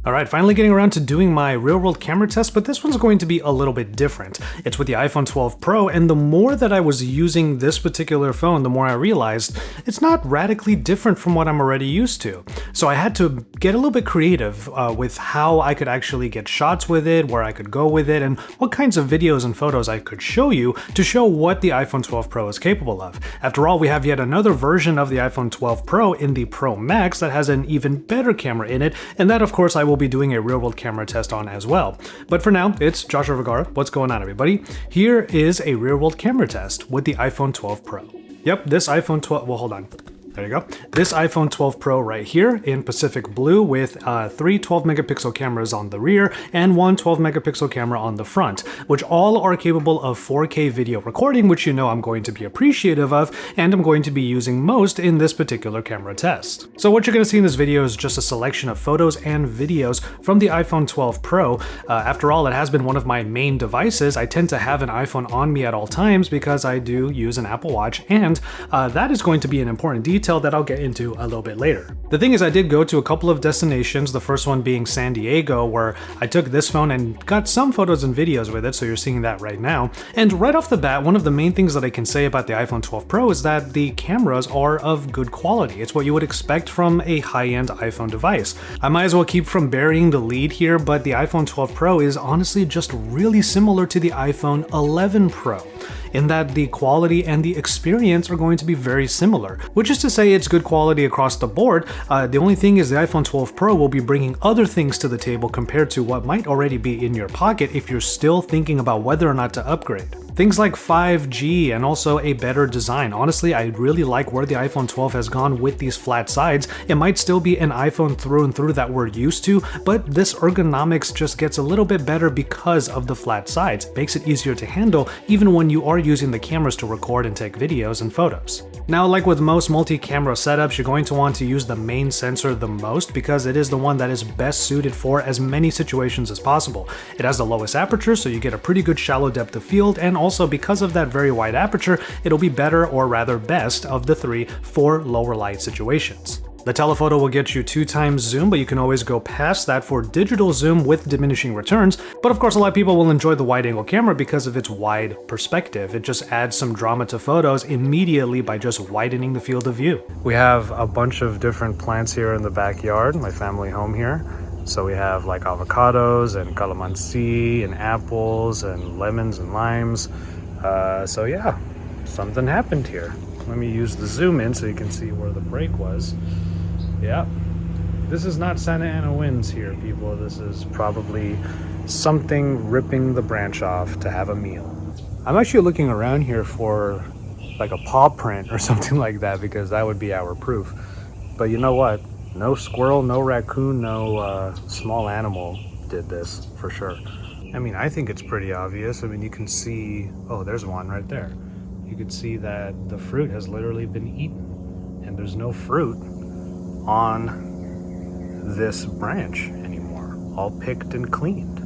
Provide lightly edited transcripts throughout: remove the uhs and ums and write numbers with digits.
Alright, finally getting around to doing my real-world camera test, but this one's going to be a little bit different. It's with the iPhone 12 Pro, and the more that I was using this particular phone, the more I realized it's not radically different from what I'm already used to. So I had to get a little bit creative with how I could actually get shots with it, where I could go with it, and what kinds of videos and photos I could show you to show what the iPhone 12 Pro is capable of. After all, we have yet another version of the iPhone 12 Pro in the Pro Max that has an even better camera in it, and that of course I will be doing a real-world camera test on as well. But for now, it's Joshua Vergara. What's going on, everybody? Here is a real-world camera test with the iPhone 12 Pro. Yep, this iPhone 12, well, hold on. There you go. This iPhone 12 Pro right here in Pacific Blue with three 12 megapixel cameras on the rear and one 12 megapixel camera on the front, which all are capable of 4K video recording, which you know I'm going to be appreciative of, and I'm going to be using most in this particular camera test. So what you're going to see in this video is just a selection of photos and videos from the iPhone 12 Pro. After all, it has been one of my main devices. I tend to have an iPhone on me at all times because I do use an Apple Watch, and that is going to be an important detail that I'll get into a little bit later. The thing is, I did go to a couple of destinations, the first one being San Diego, where I took this phone and got some photos and videos with it, so you're seeing that right now. And right off the bat, one of the main things that I can say about the iPhone 12 Pro is that the cameras are of good quality. It's what you would expect from a high-end iPhone device. I might as well keep from burying the lead here, but the iPhone 12 Pro is honestly just really similar to the iPhone 11 Pro, in that the quality and the experience are going to be very similar, which is to say it's good quality across the board. The only thing is the iPhone 12 Pro will be bringing other things to the table compared to what might already be in your pocket if you're still thinking about whether or not to upgrade. Things like 5G and also a better design. Honestly, I really like where the iPhone 12 has gone with these flat sides. It might still be an iPhone through and through that we're used to, but this ergonomics just gets a little bit better because of the flat sides. It makes it easier to handle even when you are using the cameras to record and take videos and photos. Now, like with most multi-camera setups, you're going to want to use the main sensor the most because it is the one that is best suited for as many situations as possible. It has the lowest aperture, so you get a pretty good shallow depth of field, and also because of that very wide aperture, it'll be better, or rather best, of the three for lower light situations. The telephoto will get you 2x zoom, but you can always go past that for digital zoom with diminishing returns. But of course, a lot of people will enjoy the wide-angle camera because of its wide perspective. It just adds some drama to photos immediately by just widening the field of view. We have a bunch of different plants here in the backyard, my family home here. So we have like avocados and calamansi and apples and lemons and limes. So yeah, something happened here. Let me use the zoom in so you can see where the break was. Yeah, this is not Santa Ana winds here, people. This is probably something ripping the branch off to have a meal. I'm actually looking around here for like a paw print or something like that, because that would be our proof. But you know what? No squirrel, no raccoon, no small animal did this for sure. I mean, I think it's pretty obvious. I mean, you can see, oh, there's one right there. You could see that the fruit has literally been eaten, and there's no fruit on this branch anymore. All picked and cleaned.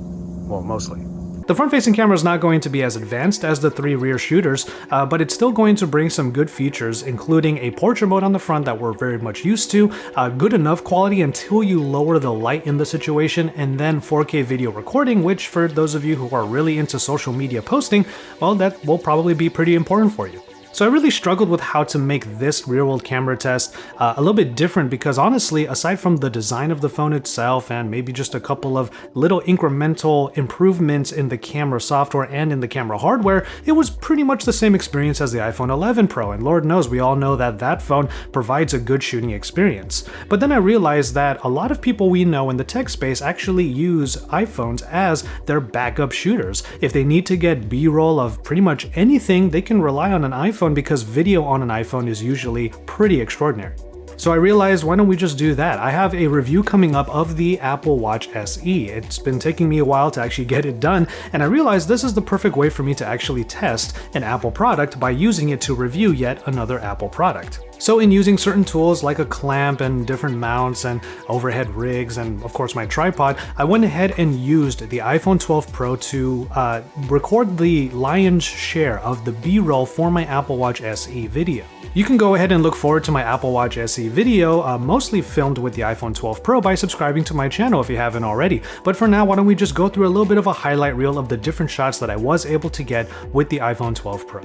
Well, mostly. The front-facing camera is not going to be as advanced as the three rear shooters, but it's still going to bring some good features, including a portrait mode on the front that we're very much used to, good enough quality until you lower the light in the situation, and then 4K video recording, which for those of you who are really into social media posting, well, that will probably be pretty important for you. So I really struggled with how to make this real-world camera test a little bit different, because honestly, aside from the design of the phone itself and maybe just a couple of little incremental improvements in the camera software and in the camera hardware, it was pretty much the same experience as the iPhone 11 Pro, and Lord knows we all know that that phone provides a good shooting experience. But then I realized that a lot of people we know in the tech space actually use iPhones as their backup shooters. If they need to get B-roll of pretty much anything, they can rely on an iPhone, because video on an iPhone is usually pretty extraordinary. So I realized, why don't we just do that? I have a review coming up of the Apple Watch SE. It's been taking me a while to actually get it done, and I realized this is the perfect way for me to actually test an Apple product by using it to review yet another Apple product. So in using certain tools like a clamp and different mounts and overhead rigs and of course my tripod, I went ahead and used the iPhone 12 Pro to record the lion's share of the B-roll for my Apple Watch SE video. You can go ahead and look forward to my Apple Watch SE video, mostly filmed with the iPhone 12 Pro, by subscribing to my channel if you haven't already. But for now, why don't we just go through a little bit of a highlight reel of the different shots that I was able to get with the iPhone 12 Pro.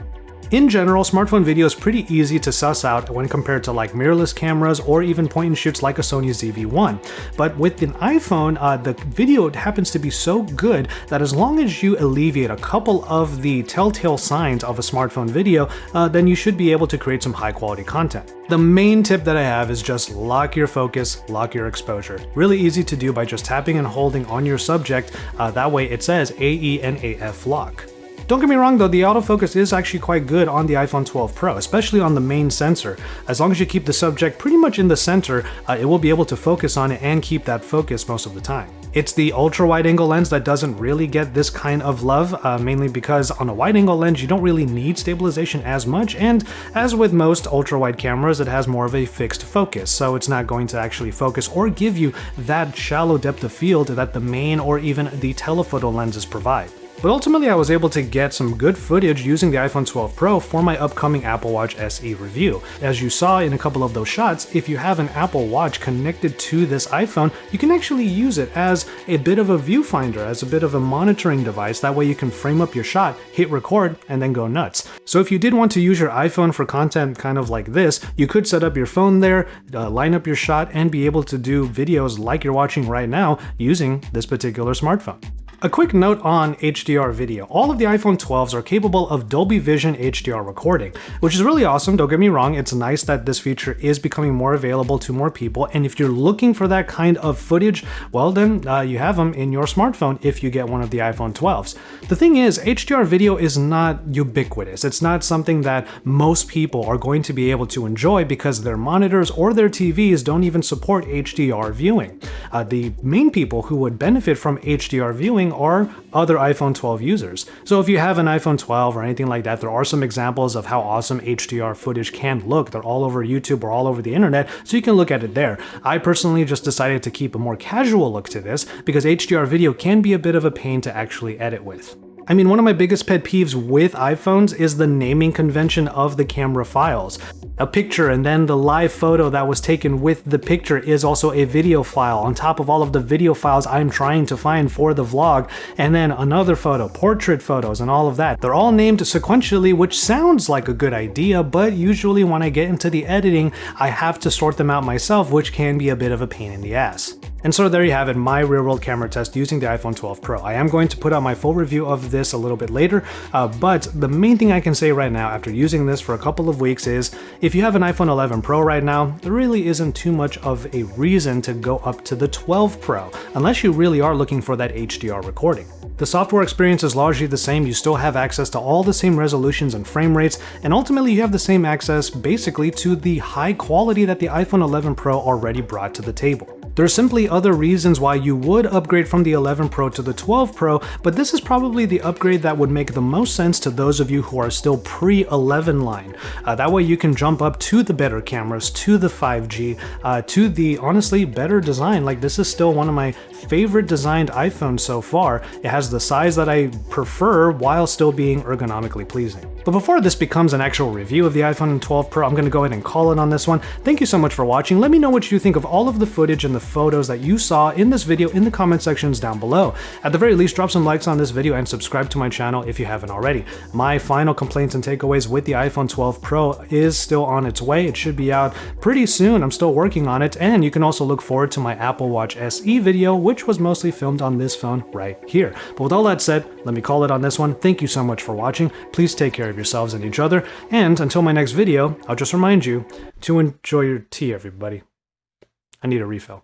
In general, smartphone video is pretty easy to suss out when compared to like mirrorless cameras or even point and shoots like a Sony ZV-1. But with an iPhone, the video happens to be so good that as long as you alleviate a couple of the telltale signs of a smartphone video, then you should be able to create some high quality content. The main tip that I have is just lock your focus, lock your exposure. Really easy to do by just tapping and holding on your subject, that way it says AENAF lock. Don't get me wrong though, the autofocus is actually quite good on the iPhone 12 Pro, especially on the main sensor. As long as you keep the subject pretty much in the center, it will be able to focus on it and keep that focus most of the time. It's the ultra wide angle lens that doesn't really get this kind of love, mainly because on a wide angle lens you don't really need stabilization as much, and as with most ultra wide cameras, it has more of a fixed focus, so it's not going to actually focus or give you that shallow depth of field that the main or even the telephoto lenses provide. But ultimately I was able to get some good footage using the iPhone 12 Pro for my upcoming Apple Watch SE review. As you saw in a couple of those shots, if you have an Apple Watch connected to this iPhone, you can actually use it as a bit of a viewfinder, as a bit of a monitoring device. That way you can frame up your shot, hit record, and then go nuts. So if you did want to use your iPhone for content kind of like this, you could set up your phone there, line up your shot, and be able to do videos like you're watching right now using this particular smartphone. A quick note on HDR video. All of the iPhone 12s are capable of Dolby Vision HDR recording, which is really awesome, don't get me wrong. It's nice that this feature is becoming more available to more people, and if you're looking for that kind of footage, well then you have them in your smartphone if you get one of the iPhone 12s. The thing is, HDR video is not ubiquitous. It's not something that most people are going to be able to enjoy because their monitors or their TVs don't even support HDR viewing. The main people who would benefit from HDR viewing are other iPhone 12 users. So if you have an iPhone 12 or anything like that, there are some examples of how awesome HDR footage can look. They're all over YouTube or all over the internet, so you can look at it there. I personally just decided to keep a more casual look to this because HDR video can be a bit of a pain to actually edit with. I mean, one of my biggest pet peeves with iPhones is the naming convention of the camera files. A picture and then the live photo that was taken with the picture is also a video file on top of all of the video files I'm trying to find for the vlog, and then another photo, portrait photos, and all of that. They're all named sequentially, which sounds like a good idea, but usually when I get into the editing, I have to sort them out myself, which can be a bit of a pain in the ass. And so there you have it, my real-world camera test using the iPhone 12 Pro. I am going to put out my full review of this a little bit later, but the main thing I can say right now after using this for a couple of weeks is, if you have an iPhone 11 Pro right now, there really isn't too much of a reason to go up to the 12 Pro, unless you really are looking for that HDR recording. The software experience is largely the same, you still have access to all the same resolutions and frame rates, and ultimately you have the same access basically to the high quality that the iPhone 11 Pro already brought to the table. There are simply other reasons why you would upgrade from the 11 Pro to the 12 Pro, but this is probably the upgrade that would make the most sense to those of you who are still pre-11 line. That way you can jump up to the better cameras, to the 5G, to the honestly better design. Like, this is still one of my favorite designed iPhones so far. It has the size that I prefer while still being ergonomically pleasing. But before this becomes an actual review of the iPhone 12 Pro, I'm going to go ahead and call it on this one. Thank you so much for watching. Let me know what you think of all of the footage and the photos that you saw in this video in the comment sections down below. At the very least, drop some likes on this video and subscribe to my channel if you haven't already. My final complaints and takeaways with the iPhone 12 Pro is still on its way. It should be out pretty soon. I'm still working on it, and you can also look forward to my Apple Watch SE video, which was mostly filmed on this phone right here. But with all that said, let me call it on this one. Thank you so much for watching. Please take care of yourselves and each other, and until my next video, I'll just remind you to enjoy your tea, everybody. I need a refill.